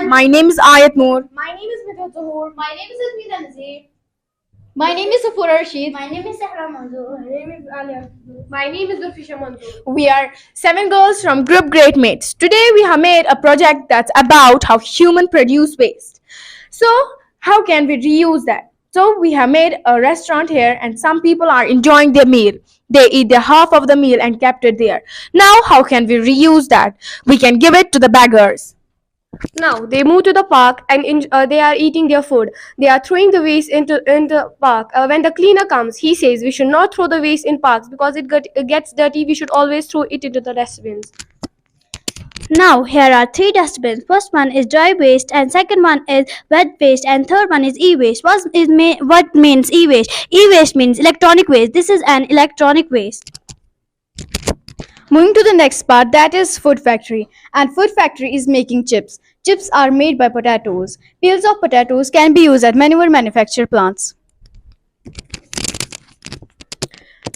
My name is Ayat Noor. My name is Mithal Zuhur. My name is Azmina Nazir. My name is Safura Rashid. My name is Sahra Manzoor. My name is Alia. My name is Zulfisha Manzoor. We are 7 girls from Group Great Mates. Today we have made a project that's about how humans produce waste. So, how can we reuse that? So, we have made a restaurant here and some people are enjoying their meal. They eat their half of the meal and kept it there. Now, how can we reuse that? We can give it to the beggars. Now they move to the park and they are eating their food. They are throwing the waste in the park. When the cleaner comes, he says we should not throw the waste in parks because it gets dirty. We should always throw it into the dustbins. Now here are 3 dustbins. First one is dry waste and second one is wet waste and third one is e-waste. What means e-waste? E-waste means electronic waste. This is an electronic waste. Moving to the next part, that is food factory. And food factory is making chips. Chips are made by potatoes. Peels of potatoes can be used at manure manufacture plants.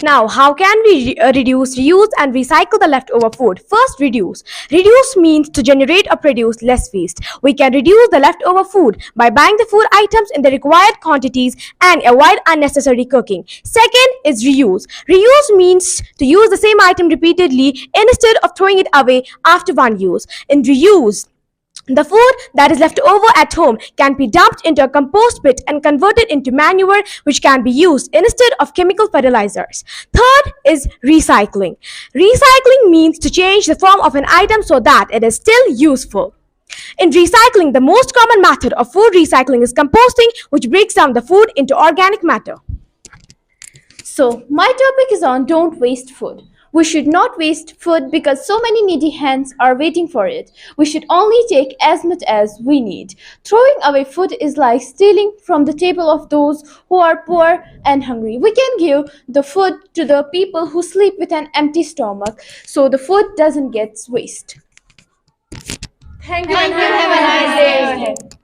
Now, how can we reduce, reuse and recycle the leftover food? First, reduce. Reduce means to generate or produce less waste. We can reduce the leftover food by buying the food items in the required quantities and avoid unnecessary cooking. Second is reuse. Reuse means to use the same item repeatedly instead of throwing it away after one use. In reuse, the food that is left over at home can be dumped into a compost pit and converted into manure, which can be used instead of chemical fertilizers. Third is recycling. Recycling means to change the form of an item so that it is still useful. In recycling, the most common method of food recycling is composting, which breaks down the food into organic matter. So, my topic is on don't waste food. We should not waste food because so many needy hands are waiting for it. We should only take as much as we need. Throwing away food is like stealing from the table of those who are poor and hungry. We can give the food to the people who sleep with an empty stomach so the food doesn't get waste. Thank you. Have a nice day.